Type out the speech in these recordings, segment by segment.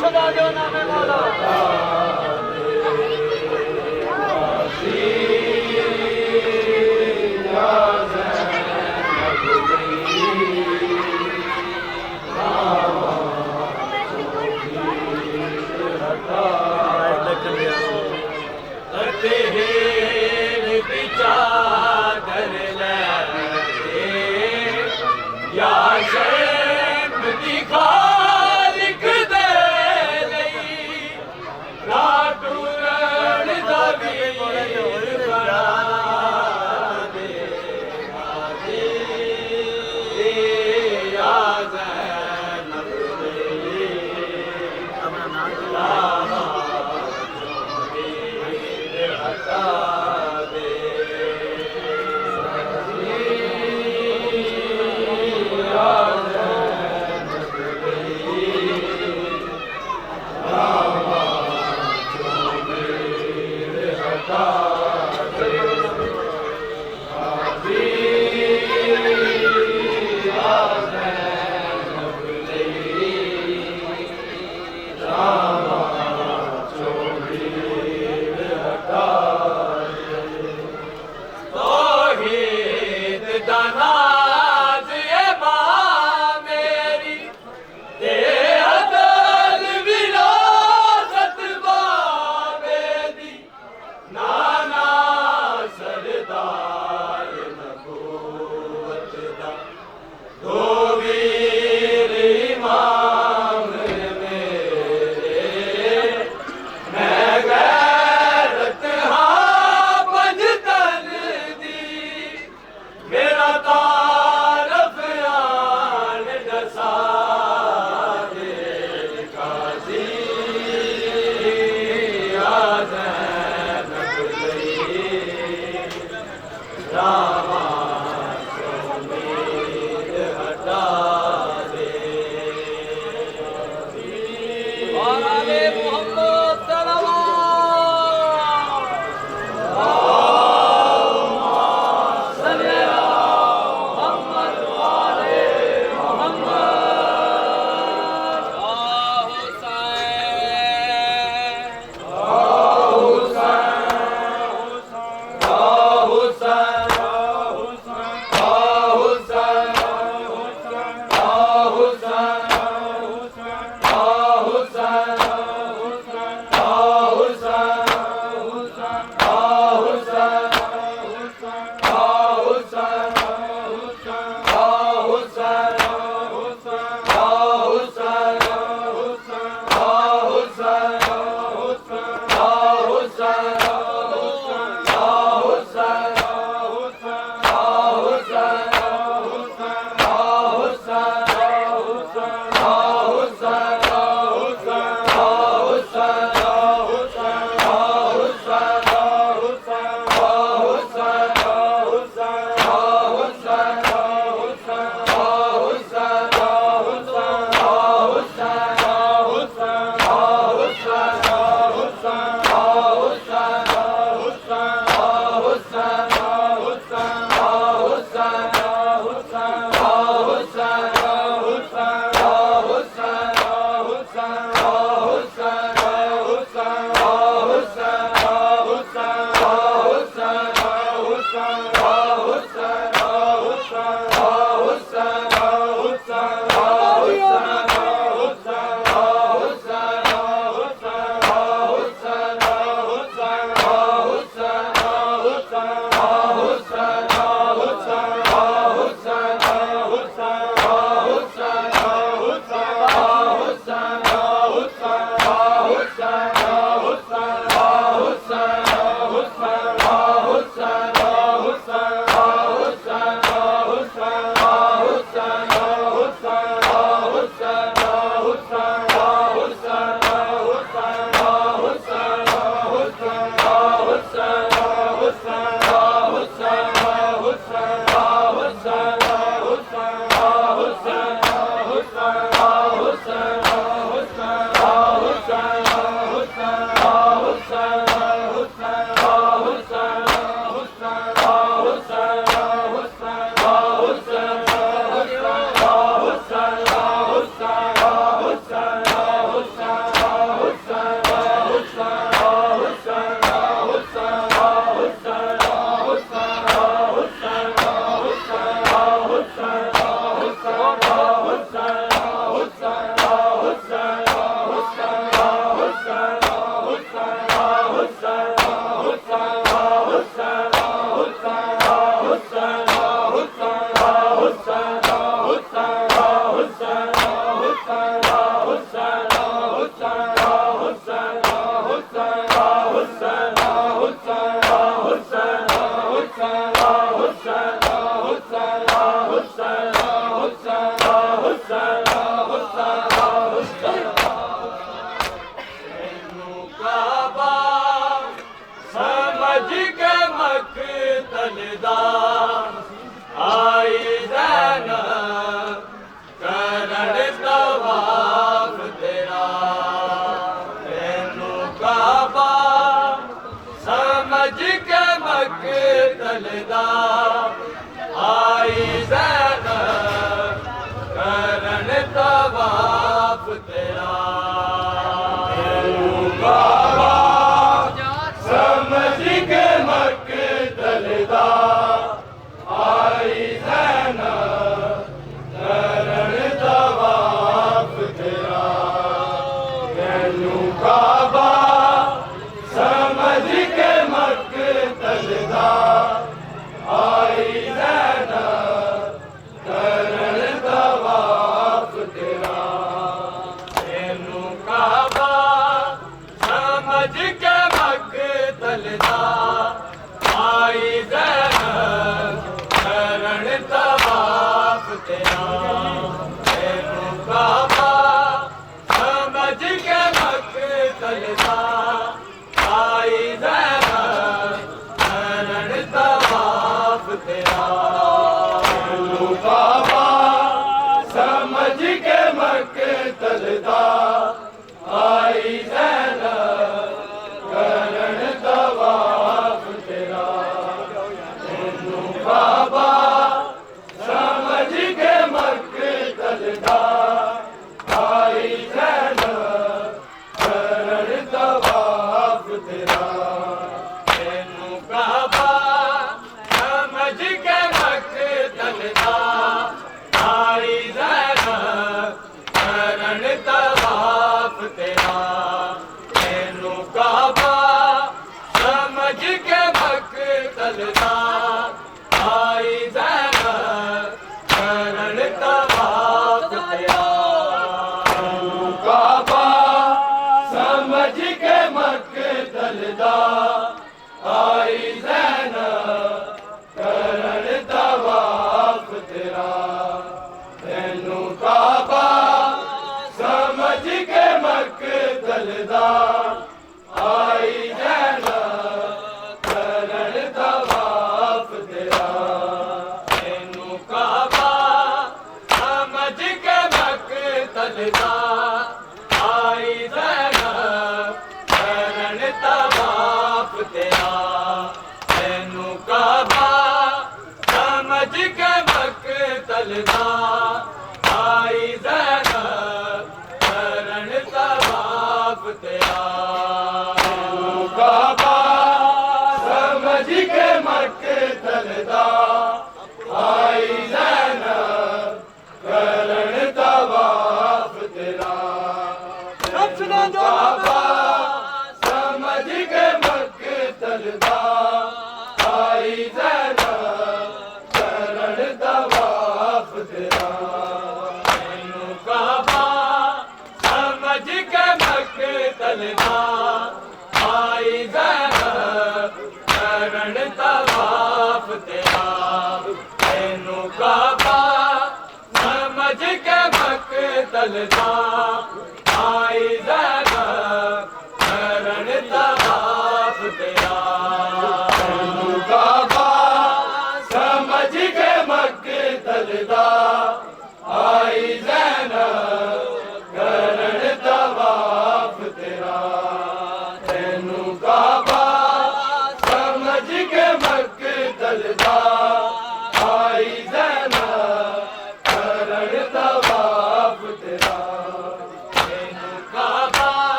सदा दो नामे मौला या शर्म दिखा लिख दे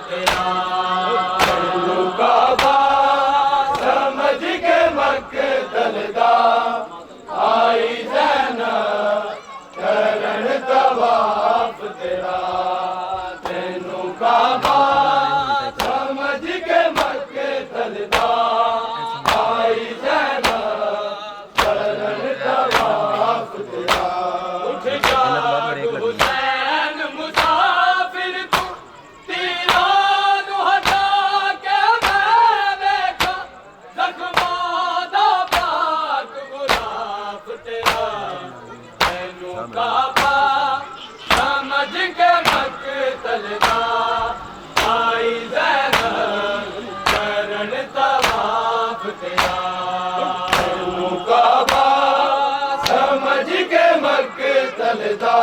तेरा। काबा समझ के मक्तल दा आई ज़ैनब करन तवाफ तेरा। तेनू काबा समझ के मक्तल दा आई ज़ैनब करन तवाफ तेरा। उठ जाग हुसैन मुसाफिर तू तीरा नू हटा के मैं देखा जख्मां दा पाक गुलाब तेरा। तेनू काबा समझ के मक्तल दा आई ज़ैनब करन तवाफ तेरा। तेनू काबा समझ के मक्तल दा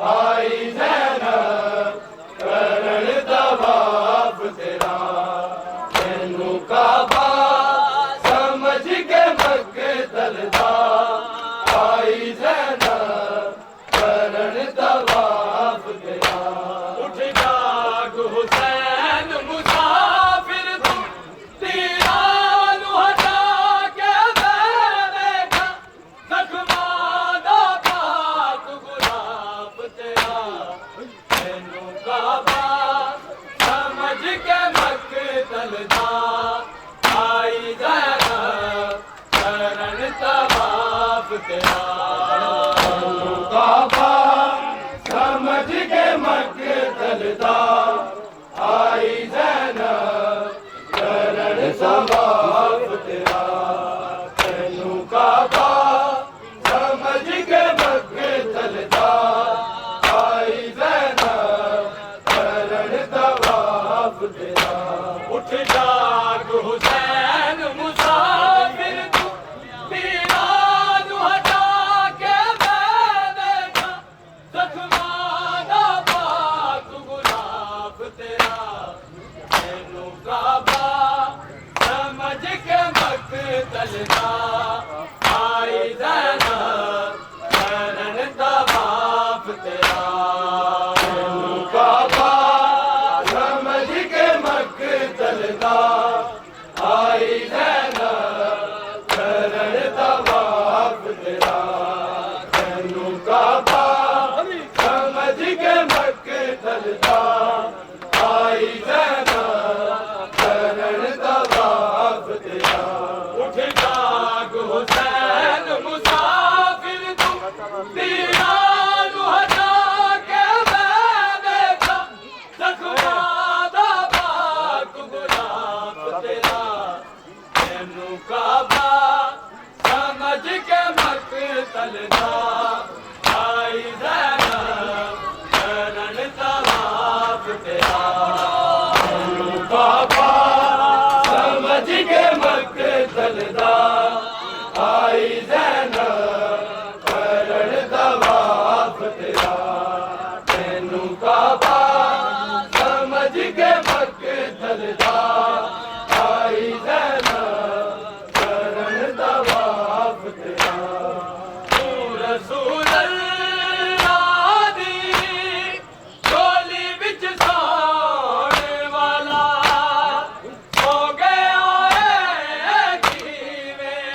आई ज़ैनब करन तवाफ तेरा। तेनू काबा समझ के मक्तल दा आई ज़ैनब करन तवाफ तेरा। उठ जाग हुसैन मुसाफिर तू तीरा नू हटा के मैं देखा जख्मां दा पाक गुलाब तेरा। तेनू काबा समझ के मक्तल दा आई ज़ैनब करन तवाफ तेरा। तेनू काबा समझ के मक्तल दा आई ज़ैनब करन तवाफ तेरा। तेनू काबा समझ के मक्तल दा आई ज़ैनब करन तवाफ तेरा। उठ जाग हुसैन मुसाफिर तू तीरा नू हटा के मैं देखा जख्मां दा पाक गुलाब तेरा। तेनू काबा समझ के मक्तल दा आई ज़ैनब करन तवाफ तेरा। तेनू काबा समझ के मक्तल दा आई ज़ैनब करन तवाफ तेरा। तेनू काबा समझ के मक्तल दा आई ज़ैनब करन तवाफ तेरा। उठ जाग हुसैन मुसाफिर तू तीरा नू हटा के मैं देखा जख्मां दा पाक गुलाब तेरा। तेनू काबा समझ के मक्तल दा आई ज़ैनब करन तवाफ तेरा। तेनू काबा समझ के मक्तल दा आई ज़ैनब करन तवाफ तेरा। तेनू काबा समझ के मक्तल दा आई ज़ैनब करन तवाफ तेरा। तू रसूल अल्लाह दी झोली विच सोने वाला हो गया है किवें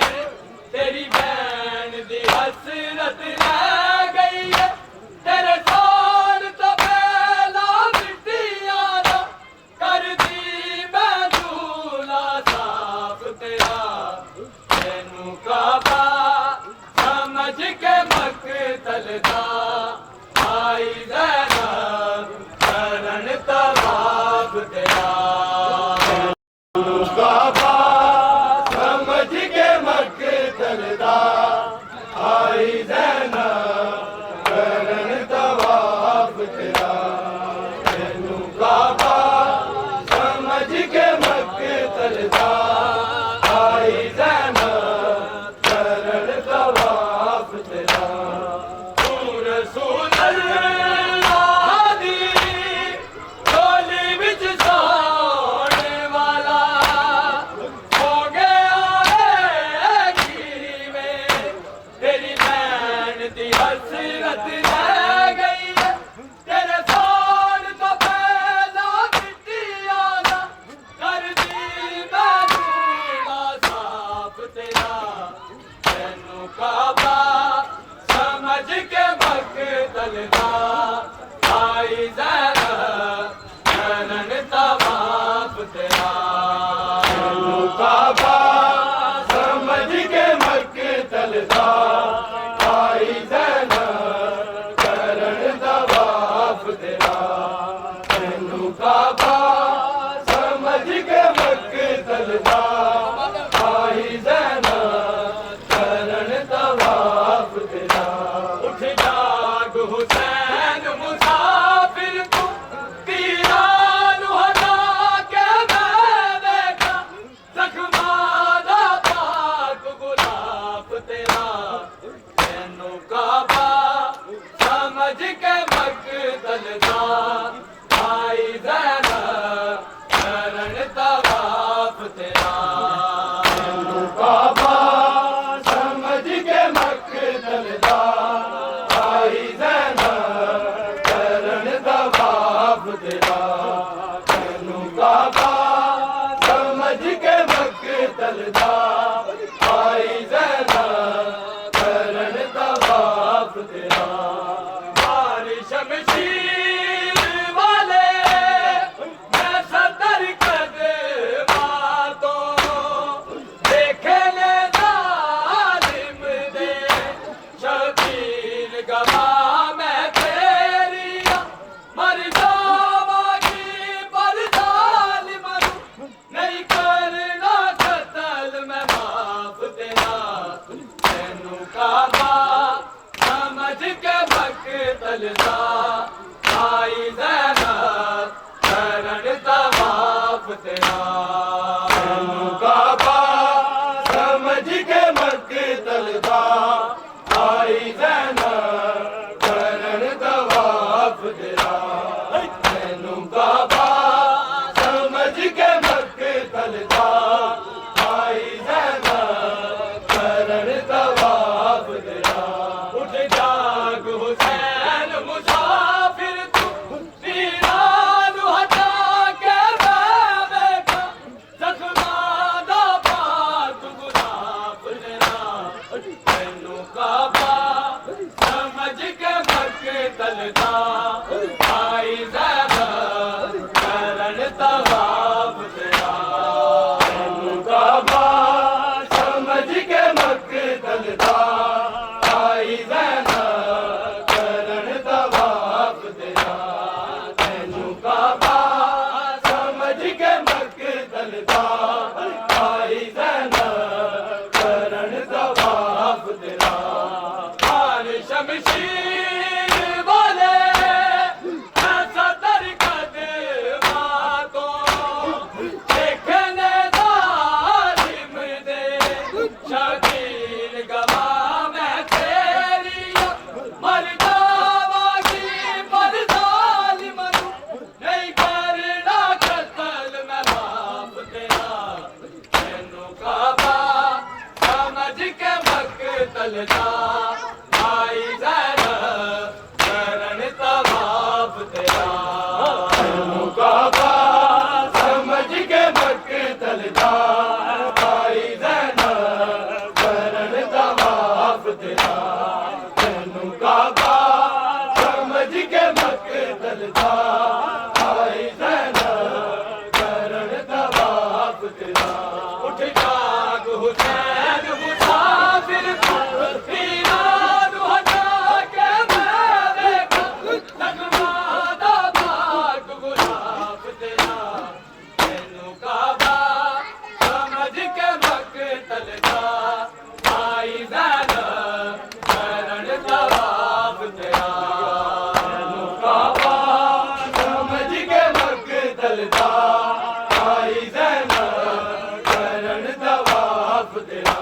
तेरी भैन दी हसरत रह गई है तेरे सोन तो पहला मिट्टियां दा कर दी मैं झूला साफ तेरा। तेनू काबा समझ के मक्तल दा आई ज़ैनब करन तवाफ तेरा। तेनू काबा समझ के मक्तल दा आई ज़ैनब करन तवाफ तेरा। तेनू काबा समझ के मक्तल दा आई ज़ैनब करन तवाफ तेरा। तू रसूल अल्लाह दी झोली विच सोने वाला हो गया है किवें तेरी भैन तलदा आई ज़ैनब करन तवाफ तेरा तैनू काबा समझ के मक्तल दा आई ज़ैनब करन तवाफ तेरा तैनू काबा समझ के मक्तल दा आई ज़ैनब करन तवाफ तेरा उठ जाग हुसैन मुसाफिर तू तीरानू हटा के मैं देखा जख्मा दा पाक गुलाब तेरा तैनू काबा समझ के मक्तल दा आई ज़ैनब करन तवाफ तेरा तैनू काबा समझ के मक्तल दा आई ज़ैनब करन तवाफ तेरा तैनू काबा समझ के मक्तल दा आई ज़ैनब करन तवाफ तेरा मारी शमशीर वाले मैं सदर कदमां तो देखे ले जालिम दे शबीर गवा मैं तेरिया मर जावांगी पर जालिम नहीं करना कत्ल मैं माफ तेरा तैनू काबा समझ के मक्तल दा आई ज़ैनब करन तवाफ तेरा तैनू काबा समझ के मक्तल दा आई ज़ैनब करन तवाफ तेरा तैनू काबा समझ के मक्तल दा आई ज़ैनब करन तवाफ तेरा उठ जाग हुसैन मुसाफिर तू तीरानू हटा के मैं देखा जख्मा दा पाक गुलाब तेरा तैनू काबा समझ के मक्तल दा आई ज़ैनब करन तवाफ तेरा तैनू काबा समझ के मक्तल दा आई ज़ैनब करन तवाफ तेरा तैनू काबा समझ के मक्तल दा आई ज़ैनब करन तवाफ तेरा हार शमशीर वाले ऐसा दर कदमां तो देखने जालिम दे शबीर गवा मैं तेरिया मर जावांगी पर जालिम नहीं करना कत्ल मैं माफ तेरा तैनू काबा समझ के मक्तल दा आई ज़ैनब करन तवाफ तेरा तैनू काबा समझ के मक्तल दा आई ज़ैनब करन तवाफ तेरा तैनू काबा समझ के मक्तल दा आई ज़ैनब करन तवाफ तेरा उठ जाग हुसैन मुसाफिर तू तीरानू हटा के मैं देखा जख्मा दा पाक गुलाब तेरा तैनू काबा समझ के मक्तल दा आई ज़ैनब करन तवाफ तेरा तैनू काबा समझ के मक्तल दा आई ज़ैनब करन तवाफ तेरा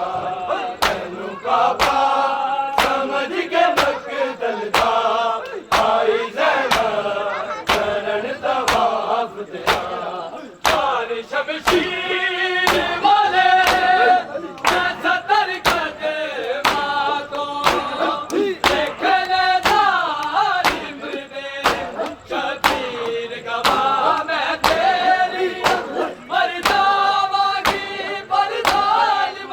तैनू काबा समझ के मक्तल दा आई ज़ैनब करन तवाफ तेरा मारी शमशीर वाले मैं सदर कदमां तो देखने जालिम दे शबीर गवा मैं तेरिया मर जावांगी पर जालिम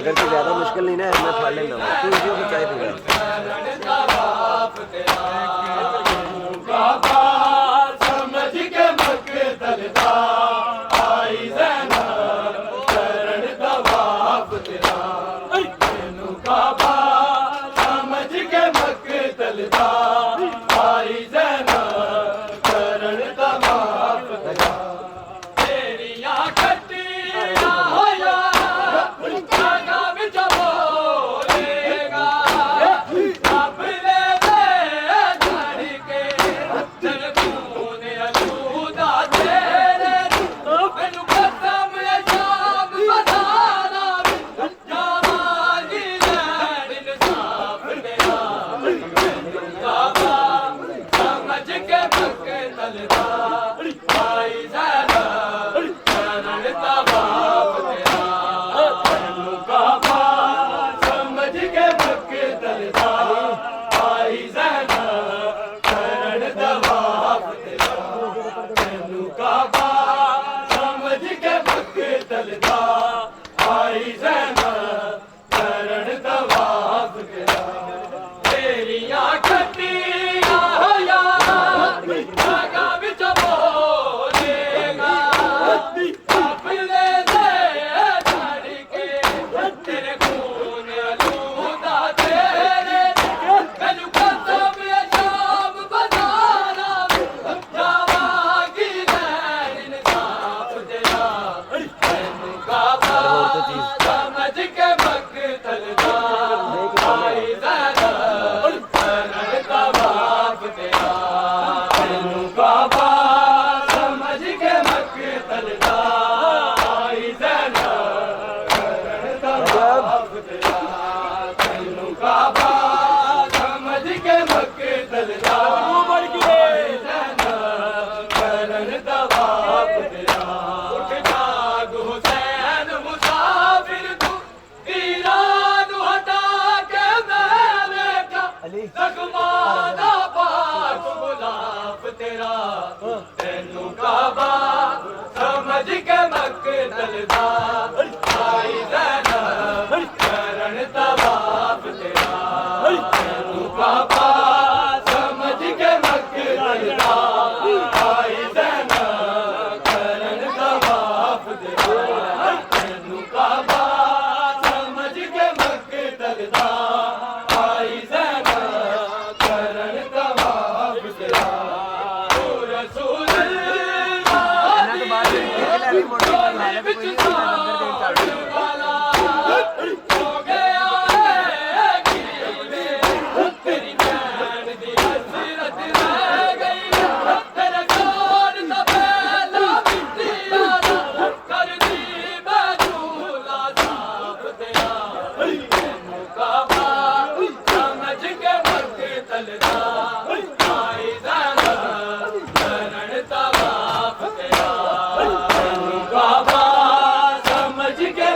अगर कोई ज्यादा मुश्किल नहीं ना है मैं फाड़ लेना तू इसी को चाहे पीगा समझ के मकतल दा आई ज़ैनब चरण तवाफ तेरा तेनू काबा समझ के मकतल दा आई ज़ैनब चरण तवाफ तेरा तेरियां कट्टियां होया जागा विच बोलेगा रब ने छड़ के तरकून अलूदा तेरे मैनू कसम शाम बधाना जावांगी लैन इंसाफ तेरा काबा समझ के मकतल दा आई ज़ैनब चरण तवाफ तेरा तेनू काबा समझ के मकतल दा आई ज़ैनब चरण तवाफ तेरा तेनू काबा समझ के मकतल दा आई ज़ैनब चरण तवाफ तेरा तेरियां कट्टियां होया जागा विच बोलेगा अपने छड़ के तेरे खून अलूदा तेरे मैनू कसम शाम बधाना जावांगी लैन इंसाफ तेरा तेनू काबा समझ के मकतल दा आई ज़ैनब चरण तवाफ तेरा तेनू काबा समझ के मकतल दा आई ज़ैनब चरण तवाफ तेरा तेनू काबा समझ के मकतल दा आई ज़ैनब चरण तवाफ तेरा उठ जाग हुसैन मुसाफिर तू वीरान हटा के मैं देखा जख्मा दा पाक गुलाब तेरा तेनू काबा समझ के मकतल दा आई ज़ैनब चरण तवाफ तेरा तेनू काबा समझ के मकतल दा आई ज़ैनब चरण तवाफ तेरा तेनू काबा समझ के मकतल दा आई ज़ैनब चरण तवाफ तेरा ओ रसूल हो गया है तेरी नैन दी हसरत रह गई तेरे कौन सा पहला बिटिया कर दी बजूला साफ तेरा तेनू काबा समझ के मकतल दा आई ज़ैनब चरण तवाफ तेरा तेनू काबा समझ के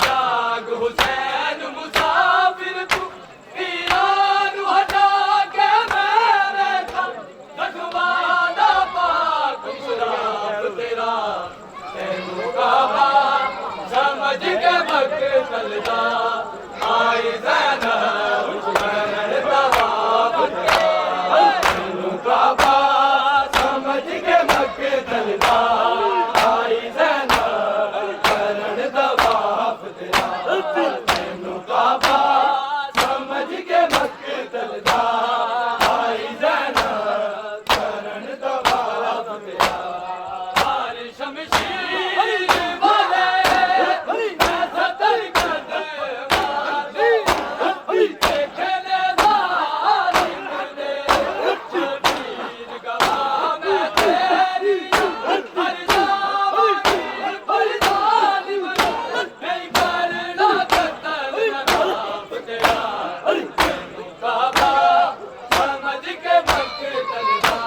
जाग हुसैन मुसाफिर तू ईरान हटा के मैं बैठा रखवाना पाक गुलाब तेरा तैनू काबा समझ के मक्तल दा आई ज़ैनब करन तवाफ तेरा तैनू काबा समझ के मक्तल दा आई ज़ैनब करन तवाफ तेरा तैनू काबा समझ के मक्तल दा आई ज़ैनब करन तवाफ तेरा हार शमशीर वाले मैं सतर कदे वाले देखने जालिम दे शबीर गवाह मैं तेरी हर जावानी पर जालिम नहीं करना कतल नवाब तेरा तैनू काबा समझ के मक्तल दा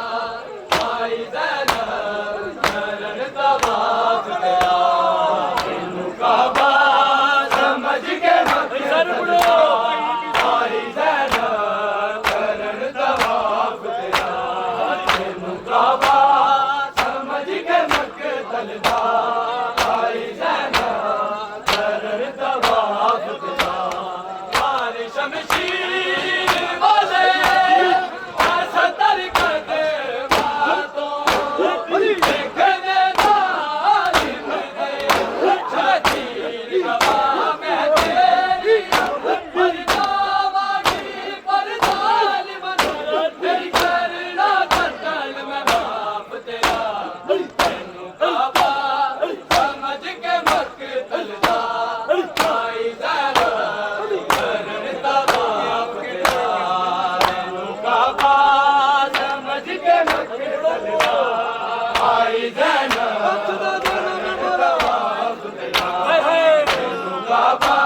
आई ज़ैनब करन तवाफ तेरा तैनू काबा समझ के मक्तल दा आई ज़ैनब करन तवाफ तेरा तैनू काबा समझ के मक्तल दा आई ज़ैनब करन तवाफ तेरा हार शमशीर वाले मैं सतर कदे बातों देखने जालिम दे शबीर गवाह मैं तेरी पर जावानी पर जालिम नहीं करना कतल मैं बाप तेरा तैनू काबा समझ के मक्तल दा आई ज़ैनब करन तवाफ तेरा तैनू काबा समझ के मक्तल दा आई ज़ैनब करन तवाफ तेरा तैनू काबा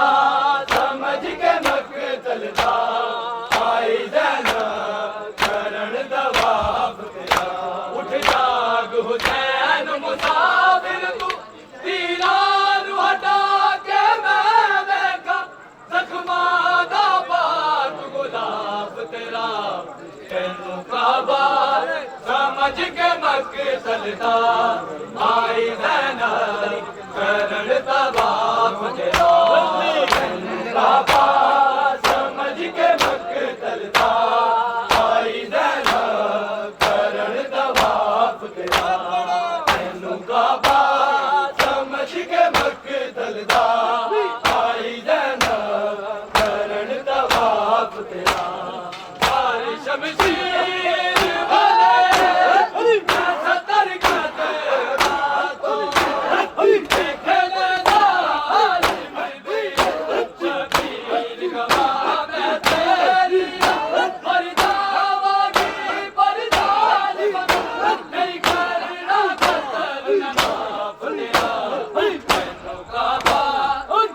समझ के मक्तल दा आई ज़ैनब करन तवाफ तेरा उठ जाग हुसैन मुसाफिर तू ईरान हटा के मैं देखा जख्मा दा पाक गुलाब तेरा तैनू काबा समझ के मक्तल दा आई ज़ैनब करन तवाफ तेरा तैनू काबा समझ के मक्तल दा आई ज़ैनब करन तवाफ तेरा तैनू काबा समझ के मक्तल दा आई ज़ैनब करन तवाफ तेरा हार शमशीर वाले मैं सतर कदे बातों देखने जालिम दे शबीर गवाह मैं तेरी पर जावानी पर जालिम नहीं करना कतल नवाब तेरा तैनू काबा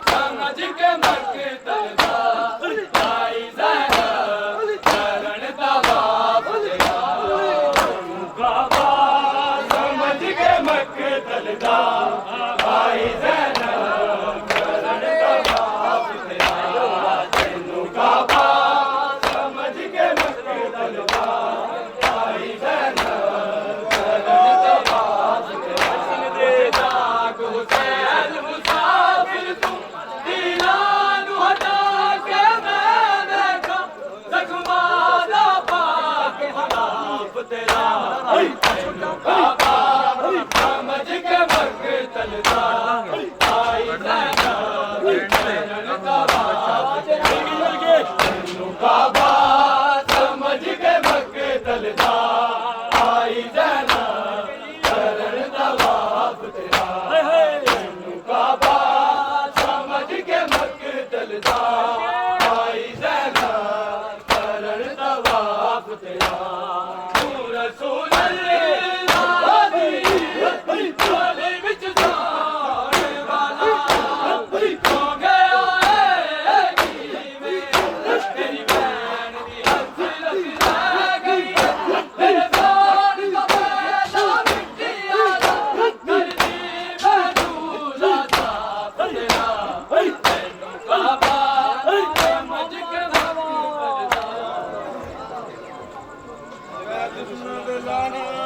समझ के मक्तल दा आई ज़ैनब करन तवाफ तेरा तैनू काबा समझ के मक्तल दा आई ज़ैनब करन तवाफ तेरा तैनू काबा समझ के मक्तल दा आई ज़ैनब करन तवाफ तेरा जाग हुसैन मुसाफिर तू ईरान हटा के मैं देखा जख्मा दा पाक गुलाब तेरा तैनू काबा समझ के मक्तल दा आई ज़ैनब करन तवाफ तेरा तैनू काबा समझ के मक्तल दा आई ज़ैनब करन तवाफ तेरा तैनू काबा समझ के मक्तल दा आई ज़ैनब करन तवाफ तेरा तू रसूल अल्लाह दी झोली विच जान वाला हो गया ਦੁਸ਼ਮਣ ਦੇ ਲਾਣਾ